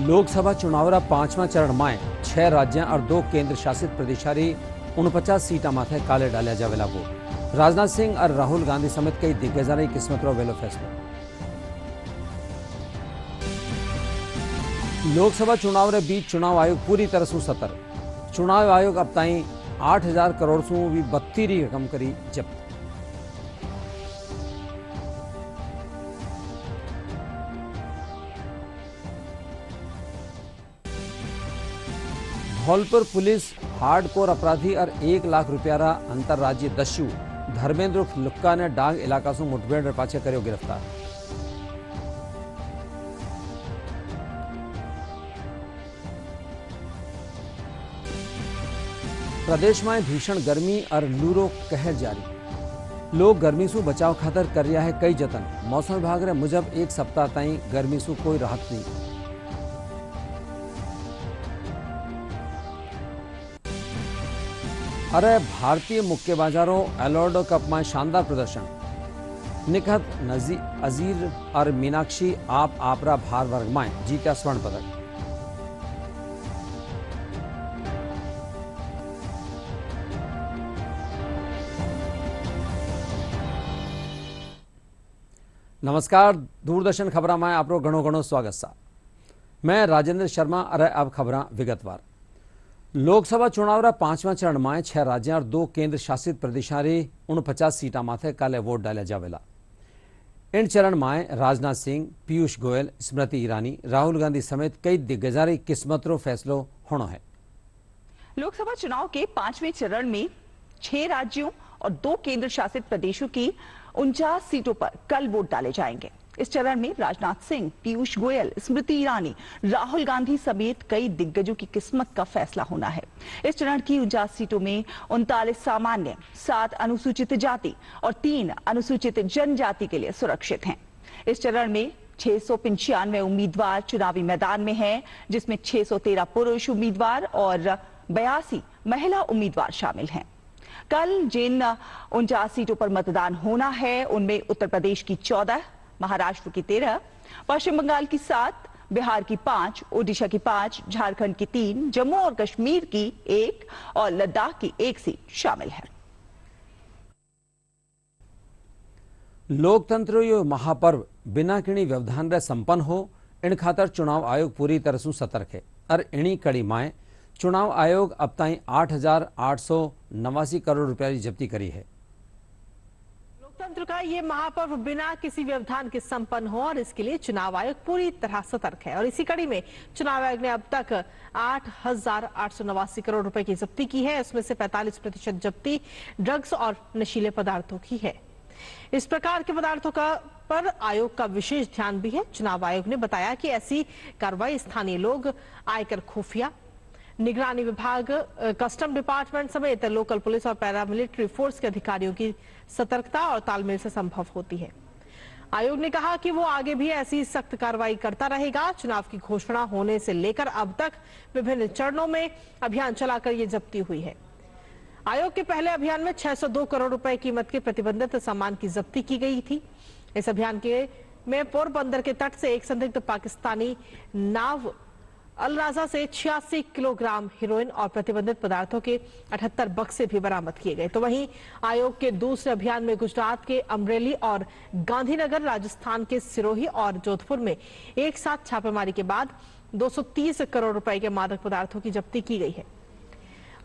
लोकसभा चुनावरा 5वां चरण में 6 राज्य और 2 केंद्र शासित प्रदेशारी 49 सीटा माथे काले डालिया जावेला वोट। राजनाथ सिंह और राहुल गांधी समेत कई दिग्गजारी किस्मत रो वेलो फैसलो। लोकसभा चुनाव रे बीच चुनाव आयोग पूरी तरह से सतर्क। चुनाव आयोग अब ताई 8,000 करोड़ से भी बत्तीरी रकम करी जब्त। धौलपुर पुलिस हार्डकोर अपराधी और 1 लाख रुपया अंतरराज्यीय दस्यु धर्मेंद्र उर्फ लुक्का ने डांग इलाका से मुठभेड़ पाछे कर्यो गिरफ्तार। प्रदेश में भीषण गर्मी और लूरो कहर जारी। लोग गर्मी से बचाव खातर कर रहा है कई जतन। मौसम विभाग रे मुजब एक सप्ताह ताई गर्मी से कोई राहत नहीं। अरे भारतीय मुक्केबाजों एलोर्डो कप में शानदार प्रदर्शन। निखत अजीर और मीनाक्षी आप आपरा भार वर्ग में जीता स्वर्ण पदक। नमस्कार, दूरदर्शन खबरा में आपरो घणो घणो स्वागत सा। मैं राजेंद्र शर्मा। अरे अब खबरा विगतवार। लोकसभा चुनाव 5वां चरण में 6 राज्य और 2 केंद्र शासित प्रदेशारी 49 सीटा माथे काले वोट डाले जावेला। इन चरण में राजनाथ सिंह, पीयूष गोयल, स्मृति ईरानी, राहुल गांधी समेत कई दिग्गजारी किस्मत रो फैसलो होना है। लोकसभा चुनाव के 5वें चरण में 6 राज्यों और 2 केंद्र शासित प्रदेशों की 49 सीटों पर कल वोट डाले जाएंगे। इस चरण में राजनाथ सिंह, पीयूष गोयल, स्मृति ईरानी, राहुल गांधी समेत कई दिग्गजों की किस्मत का फैसला होना है। इस चरण की 49 सीटों में 39 सामान्य, 7 अनुसूचित जाति और 3 अनुसूचित जनजाति के लिए सुरक्षित हैं। इस चरण में 695 उम्मीदवार चुनावी मैदान में हैं, जिसमें 613 पुरुष उम्मीदवार और 82 महिला उम्मीदवार शामिल हैं। कल जिन 49 सीटों पर मतदान होना है उनमें उत्तर प्रदेश की 14, महाराष्ट्र की 13, पश्चिम बंगाल की 7, बिहार की 5, ओडिशा की 5, झारखंड की 3, जम्मू और कश्मीर की 1 और लद्दाख की 1 सीट शामिल है। लोकतंत्र यो महापर्व बिना किणी व्यवधान रे संपन्न हो, इन खातर चुनाव आयोग पूरी तरह से सतर्क है। और इन्हीं कड़ी में चुनाव आयोग अब ताई 8,889 करोड़ रुपया की जब्ती करी है। लोकतंत्र का ये महापर्व बिना किसी व्यवधान के संपन्न हो और इसके लिए चुनाव आयोग पूरी तरह सतर्क है। और इसी कड़ी में चुनाव आयोग ने अब तक 8,889 करोड़ रुपए की जब्ती की है। इसमें से 45% जब्ती ड्रग्स और नशीले पदार्थों की है। इस प्रकार के पदार्थों का पर आयोग का विशेष ध्यान भी है। चुनाव आयोग ने बताया कि ऐसी कार्रवाई स्थानीय लोग, आयकर खुफिया, निगरानी विभाग, कस्टम डिपार्टमेंट समेत लोकल पुलिस और पैरामिलिट्री फोर्स के अधिकारियों की सतर्कता और तालमेल से संभव होती है। आयोग ने कहा कि वो आगे भी ऐसी सख्त कार्रवाई करता रहेगा। चुनाव की घोषणा होने से लेकर अब तक विभिन्न चरणों में अभियान चलाकर ये जब्ती हुई है। आयोग के पहले अभियान में 602 करोड़ रुपए कीमत के प्रतिबंधित सामान की जब्ती की गई थी। इस अभियान में पोरबंदर के तट से एक संदिग्ध पाकिस्तानी नाव अल राजा से 86 किलोग्राम हेरोइन और प्रतिबंधित पदार्थों के 78 बक्से भी बरामद किए गए। तो वहीं आयोग के दूसरे अभियान में गुजरात के अमरेली और गांधीनगर, राजस्थान के सिरोही और जोधपुर में एक साथ छापेमारी के बाद 230 करोड़ रुपए के मादक पदार्थों की जब्ती की गई है।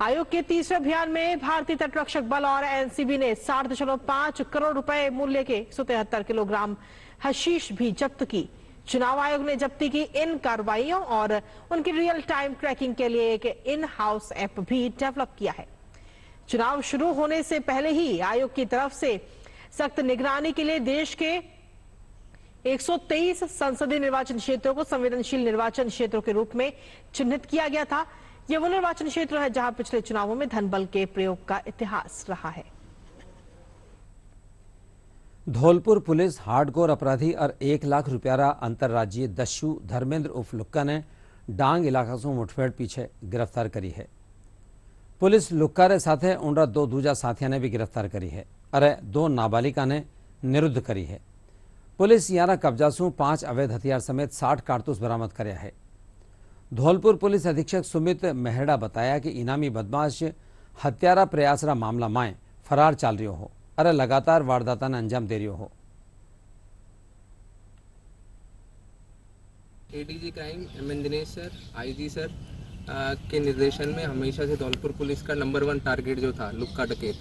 आयोग के तीसरे अभियान में भारतीय तटरक्षक बल और एनसीबी ने 7.5 करोड़ रुपए मूल्य के 173 किलोग्राम हशीश भी जब्त की। चुनाव आयोग ने जब्ती की इन कार्रवाइयों और उनकी रियल टाइम ट्रैकिंग के लिए एक इन हाउस ऐप भी डेवलप किया है। चुनाव शुरू होने से पहले ही आयोग की तरफ से सख्त निगरानी के लिए देश के 123 संसदीय निर्वाचन क्षेत्रों को संवेदनशील निर्वाचन क्षेत्रों के रूप में चिन्हित किया गया था। ये वो निर्वाचन क्षेत्र है जहां पिछले चुनावों में धन बल के प्रयोग का इतिहास रहा है। धौलपुर पुलिस हार्डकोर अपराधी और 1 लाख रुपया अंतरराज्यीय दस्यु धर्मेंद्र उर्फ लुक्का ने डांग इलाका से मुठभेड़ पीछे गिरफ्तार करी है। पुलिस लुक्का रे साथे उनरा 2 दूजा साथिया ने भी गिरफ्तार करी है और 2 नाबालिका ने निरुद्ध करी है। पुलिस यारा कब्जा से 5 अवैध हथियार समेत 60 कारतूस बरामद कर्या है। धौलपुर पुलिस अधीक्षक सुमित मेहरा बताया कि इनामी बदमाश हत्यारा प्रयासरा मामला में फरार चाल रह्यो हो अरे लगातार वारदाताने अंजाम दे रह्यो हो। ADG crime MN Dinesh sir, IG sir के निर्देशन में हमेशा से धौलपुर पुलिस का नंबर 1 टारगेट जो था लुक्का डकैत,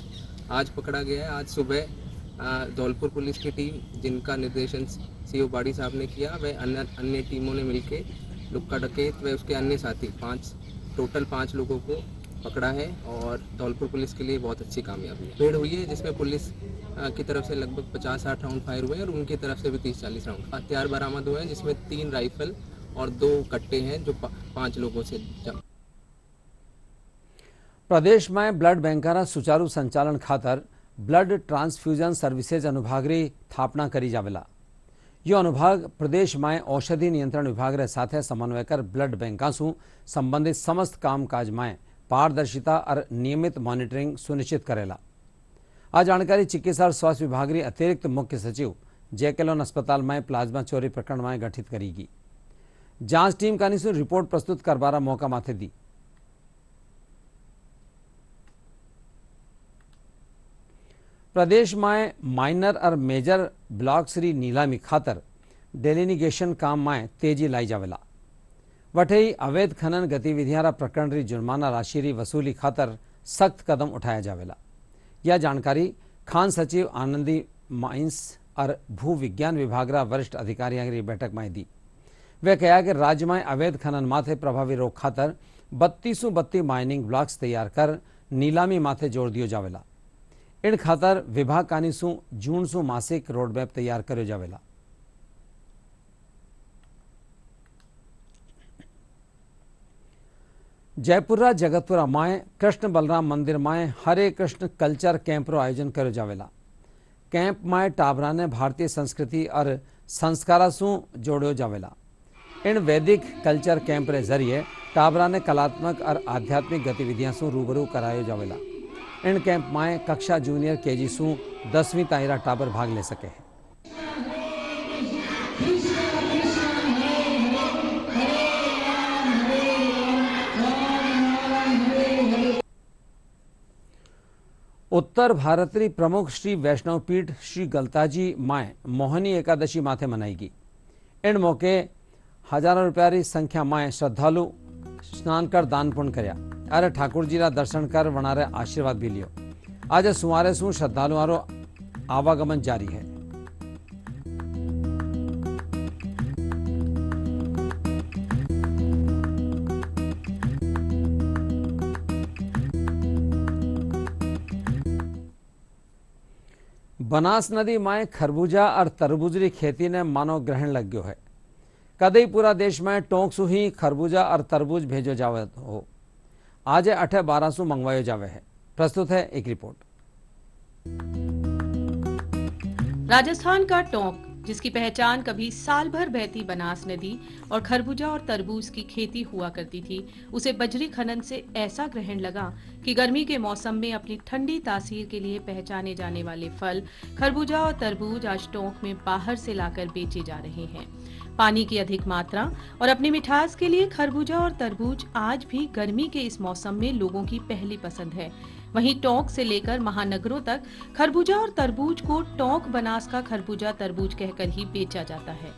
आज पकड़ा गया है। आज सुबह धौलपुर पुलिस की टीम, जिनका निर्देशन सीओ बाड़ी साहब ने किया, वह अन्य टीमों ने मिलकर लुक्का डकैत व उसके अन्य साथी टोटल 5 लोगों को पकड़ा है और धौलपुर पुलिस के लिए बहुत अच्छी कामयाबी है। रेड हुई है जिसमें पुलिस की तरफ से लगभग 50-60 राउंड फायर हुए हैं और उनकी तरफ से भी 30-40 राउंड हथियार बरामद हुए हैं, जिसमें 3 राइफल और 2 कट्टे हैं जो 5 लोगों से। प्रदेश में ब्लड बैंकना सुचारू संचालन खातर ब्लड ट्रांसफ्यूजन सर्विसेज अनुभागरी स्थापना करी जावेला। यो अनुभाग प्रदेश में औषधि नियंत्रण विभाग रे साथे समन्वय कर ब्लड बैंका सु संबंधित समस्त कामकाज में पारदर्शिता और नियमित मॉनिटरिंग सुनिश्चित करेला। आ जानकारी चिकित्सा और स्वास्थ्य विभाग की अतिरिक्त मुख्य सचिव जेकेलोन अस्पताल में प्लाज्मा चोरी प्रकरण में गठित करेगी। जांच टीम का रिपोर्ट प्रस्तुत करवारा मौका माथे दी। प्रदेश में माइनर और मेजर ब्लॉक री नीलामी खातर डेलिनिगेशन काम में तेजी लाई जावेला। वठई अवैध खनन गतिविधियां प्रकरण री जुर्माना राशि री वसूली खातर सख्त कदम उठाया जावेला। यह जानकारी खान सचिव आनंदी माइंस और भू विज्ञान विभाग रा वरिष्ठ अधिकारियों की बैठक में दी। वे कहा कि राज्य में अवैध खनन माथे प्रभावी रोक खातर 32 माइनिंग ब्लॉक्स तैयार कर नीलामी माथे जोड़ दियो जावेला। इन खातर विभाग कानी सु जून सु मासिक रोडमेप तैयार करो जावेला। जयपुरा जगतपुरा में कृष्ण बलराम मंदिर में हरे कृष्ण कल्चर कैंप रो आयोजन करो जावेला। कैंप में टाबरा ने भारतीय संस्कृति और संस्कारा सु जोड़ो जावेला। इन वैदिक कल्चर कैंप रे जरिए टाबरा ने कलात्मक और आध्यात्मिक गतिविधियां सु रूबरू करायो जावेला। इन कैंप में कक्षा जूनियर केजी सु 10वीं ताईरा टाबर भाग ले सके हैं। उत्तर भारतरी प्रमुख श्री वैष्णव पीठ श्री गलताजी माए मोहनी एकादशी माथे मनाएगी। इन मौके हजारों रुपया की संख्या में श्रद्धालु स्नान कर दान पुण्य कर्या अरे ठाकुर जी रा दर्शन कर वनारे आशीर्वाद भी लियो। आज सुमारे सु श्रद्धालुओं आवागमन जारी है। बनास नदी में खरबूजा और तरबूज की खेती ने मानव ग्रहण लग गयो है। कदई पूरा देश में टोंक सु ही खरबूजा और तरबूज भेजो जावे हो। आज 8-12 सु मंगवायो जावे है। प्रस्तुत है एक रिपोर्ट। राजस्थान का टोंक, जिसकी पहचान कभी साल भर बहती बनास नदी और खरबूजा और तरबूज की खेती हुआ करती थी, उसे बजरी खनन से ऐसा ग्रहण लगा कि गर्मी के मौसम में अपनी ठंडी तासीर के लिए पहचाने जाने वाले फल खरबूजा और तरबूज आज टोंक में बाहर से लाकर बेचे जा रहे हैं। पानी की अधिक मात्रा और अपनी मिठास के लिए खरबूजा और तरबूज आज भी गर्मी के इस मौसम में लोगों की पहली पसंद है। वहीं टोंक से लेकर महानगरों तक खरबूजा और तरबूज को टोंक बनास का खरबूजा तरबूज कहकर ही बेचा जाता है।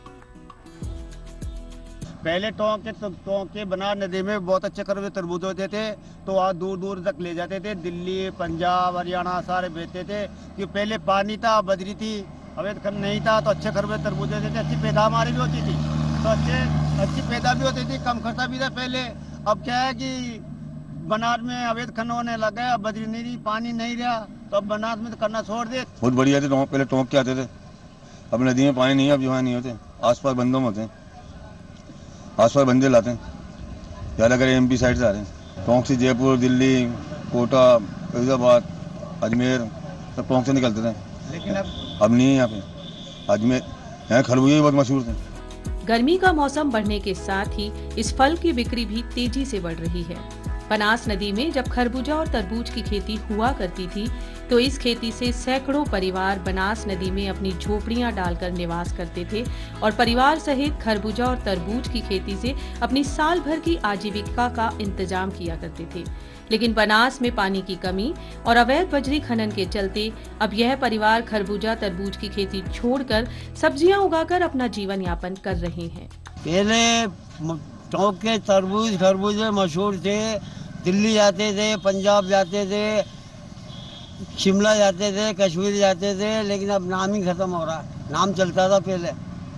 पहले टोंक के बनास नदी में बहुत अच्छे खरबूजे तरबूज होते थे, तो आज दूर दूर तक ले जाते थे। दिल्ली, पंजाब, हरियाणा सारे बेचते थे कि पहले पानी था, बजरी थी, अवैध खनन नहीं था, तो अच्छे खरबूजे तरबूज होते थे। अच्छी पैदावार भी होती थी, तो अच्छी पैदा भी होती थी, कम खर्चा भी था पहले। अब क्या है कि बनास में अवैध खनन होने लगा है, बजरी नहीं रही, पानी नहीं रहा, तो अब बनास में तो करना छोड़ दे। बहुत बढ़िया थे टोंक, पहले टोंक के आते थे। अब नदी में पानी नहीं है, अब यहाँ नहीं होते, आसपास बंदों में होते हैं, आसपास बंदे लाते हैं, ज़्यादातर एमपी साइड से आ रहे हैं। टोंक से जयपुर, दिल्ली, कोटा, फैजाबाद, अजमेर सब टोंक से निकलते थे, लेकिन अब नहीं है यहाँ पे। अजमेर यहाँ खरबूजे बहुत मशहूर थे। गर्मी का मौसम बढ़ने के साथ ही इस फल की बिक्री भी तेजी से बढ़ रही है। बनास नदी में जब खरबूजा और तरबूज की खेती हुआ करती थी तो इस खेती से सैकड़ों परिवार बनास नदी में अपनी झोपड़ियां डालकर निवास करते थे और परिवार सहित खरबूजा और तरबूज की खेती से अपनी साल भर की आजीविका का इंतजाम किया करते थे। लेकिन बनास में पानी की कमी और अवैध बजरी खनन के चलते अब यह परिवार खरबूजा तरबूज की खेती छोड़कर सब्जियां उगाकर अपना जीवन यापन कर रहे हैं। पहले टोंक के तरबूज खरबूजे मशहूर थे, दिल्ली जाते थे, पंजाब जाते थे, शिमला जाते थे, कश्मीर जाते थे, लेकिन अब नाम ही खत्म हो रहा है। नाम चलता था पहले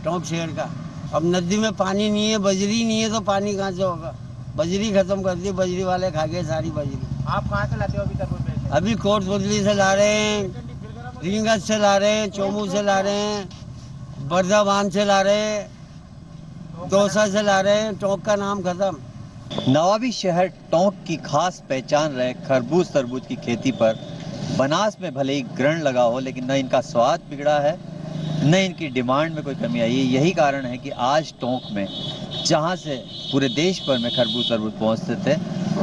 टोंक शहर का, अब नदी में पानी नहीं है, बजरी नहीं है तो पानी कहाँ से होगा। बजरी खत्म कर दी, बजरी वाले खा गए सारी बजरी। आप कहाँ से लाते हो अभी तरबूज? अभी कोटपुतली से ला रहे हैं, रींगत से ला रहे हैं, चोमू से ला रहे हैं, बर्दाबान से ला रहे हैं, दौसा से ला रहे हैं। टोंक का नाम खत्म। नवाबी शहर टोंक की खास पहचान रहे खरबूज तरबूज की खेती पर बनास में भले ही ग्रहण लगा हो, लेकिन न इनका स्वाद बिगड़ा है न इनकी डिमांड में कोई कमी आई है। यही कारण है कि आज टोंक में जहां से पूरे देश भर में खरबूज तरबूज पहुंचते थे,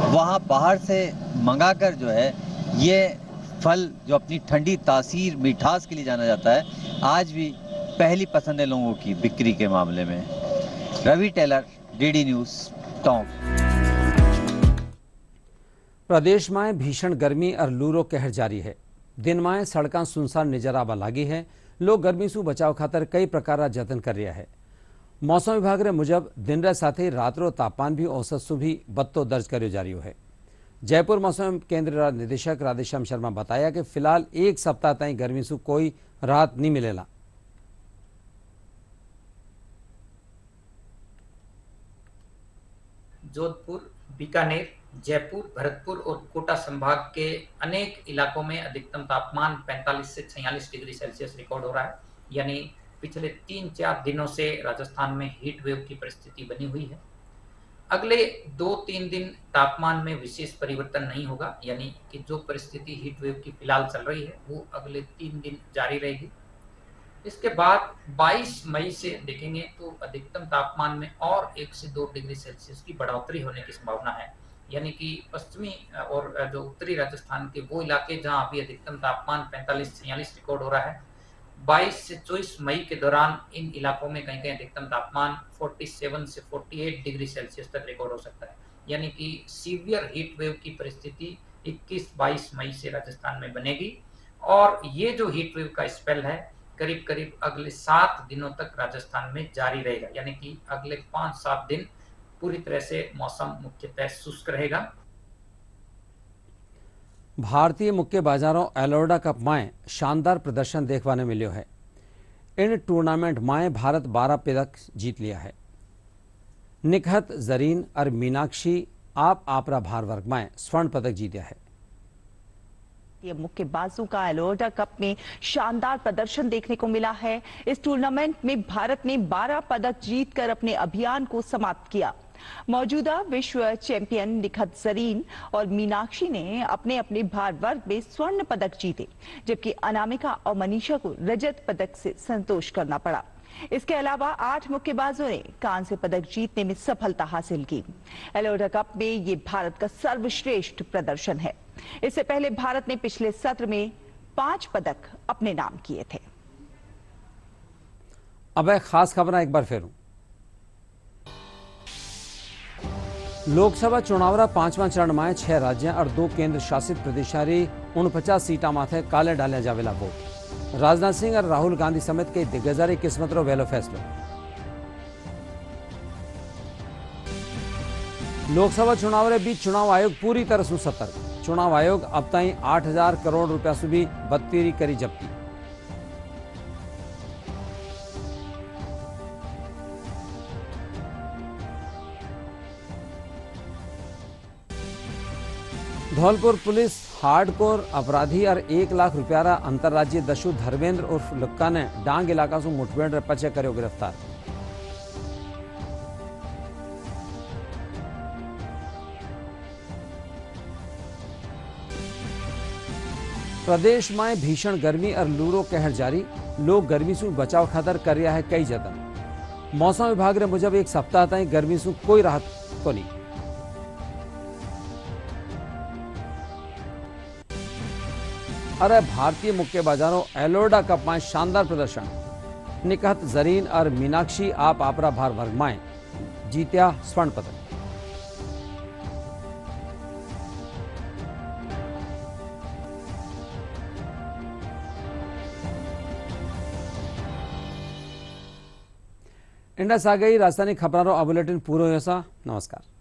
वहां बाहर से मंगाकर जो है ये फल जो अपनी ठंडी तासीर मिठास के लिए जाना जाता है, आज भी पहली पसंद है लोगों की बिक्री के मामले में। Ravi Tailor, DD news, Tonk. प्रदेश में भीषण गर्मी और लू रो कहर जारी है। दिन में सड़क सुनसान नजर आवा लागी है। लोग गर्मी से बचाव खातर कई प्रकार जतन कर रहा है। मौसम विभाग रे मुजब दिन रे साथ ही रात्रो तापमान भी औसत से भी बत्तो दर्ज करो जा रही है। जयपुर मौसम केंद्र निदेशक राधेश्याम शर्मा बताया कि फिलहाल एक सप्ताह तक गर्मी से कोई राहत नहीं मिलेला। जोधपुर, बीकानेर, जयपुर, भरतपुर और कोटा संभाग के अनेक इलाकों में अधिकतम तापमान 45 से 46 डिग्री सेल्सियस रिकॉर्ड हो रहा है। यानी पिछले 3-4 दिनों से राजस्थान में हीट वेव की परिस्थिति बनी हुई है। अगले 2-3 दिन तापमान में विशेष परिवर्तन नहीं होगा, यानी कि जो परिस्थिति हीट वेव की फिलहाल चल रही है वो अगले 3 दिन जारी रहेगी। इसके बाद 22 मई से देखेंगे तो अधिकतम तापमान में और 1 से 2 डिग्री सेल्सियस की बढ़ोतरी होने की संभावना है। यानी कि पश्चिमी और जो उत्तरी राजस्थान के वो इलाके जहां अभी अधिकतम तापमान 45-46 रिकॉर्ड हो रहा है, 22 से 24 मई के दौरान इन इलाकों में कहीं कहीं अधिकतम तापमान 47 से 48 डिग्री सेल्सियस तक रिकॉर्ड हो सकता है। यानी कि सीवियर हीट वेव की परिस्थिति 21-22 मई से राजस्थान में बनेगी और ये जो हीट वेव का स्पेल है करीब करीब अगले 7 दिनों तक राजस्थान में जारी रहेगा। यानी कि अगले 5-7 दिन पूरी तरह से मौसम मुख्यतः शुष्क रहेगा। भारतीय मुख्य बाजारों एलोरा कप में शानदार प्रदर्शन देखने मिलो है। इन टूर्नामेंट में भारत 12 पदक जीत लिया है। निखत, जरीन और मीनाक्षी आप आपरा भार वर्ग में स्वर्ण पदक जीता है। ये मुक्केबाजों का एलोरा कप में शानदार प्रदर्शन देखने को मिला है। इस टूर्नामेंट में भारत ने 12 पदक जीतकर अपने अभियान को समाप्त किया। मौजूदा विश्व चैंपियन निखत जरीन और मीनाक्षी ने अपने अपने भार वर्ग में स्वर्ण पदक जीते, जबकि अनामिका और मनीषा को रजत पदक से संतोष करना पड़ा। इसके अलावा 8 मुक्केबाजों ने कांस्य पदक जीतने में सफलता हासिल की। एलोरा कप में ये भारत का सर्वश्रेष्ठ प्रदर्शन है। इससे पहले भारत ने पिछले सत्र में 5 पदक अपने नाम किए थे। अब एक खास खबर एक बार फिर लोकसभा चुनाव 5वां चरण में 6 राज्य और 2 केंद्र शासित प्रदेशारी 49 सीटा माथे काले डालिया जावेला वोट। राजनाथ सिंह और राहुल गांधी समेत कई दिग्गजारी किस्मत रो वेलो फैसलो। लोकसभा चुनाव रे बीच चुनाव आयोग पूरी तरह से सतर्क। चुनाव आयोग अब तक 8,000 करोड़ रुपया से भी बत्तीरी करी जब्ती। धौलपुर पुलिस हार्डकोर अपराधी और 1 लाख रुपया अंतर्राज्यीय दस्यु धर्मेंद्र उर्फ लुक्का ने डांग इलाका से मुठभेड़ पचे करो गिरफ्तार। प्रदेश में भीषण गर्मी और लू रो कहर जारी। लोग गर्मी से बचाव खातर कर रहा है कई जतन। मौसम विभाग रे मुजब एक सप्ताह तक गर्मी से कोई राहत को नहीं। अरे भारतीय मुख्य बाजारों एलोडा कप में शानदार प्रदर्शन। निकहत जरीन और मीनाक्षी आप आपरा भार वर्ग में जीत्या स्वर्ण पदक। इंडस आ गई राजधानी खबरों आ बुलेटिन पूरो हुयो सा। नमस्कार।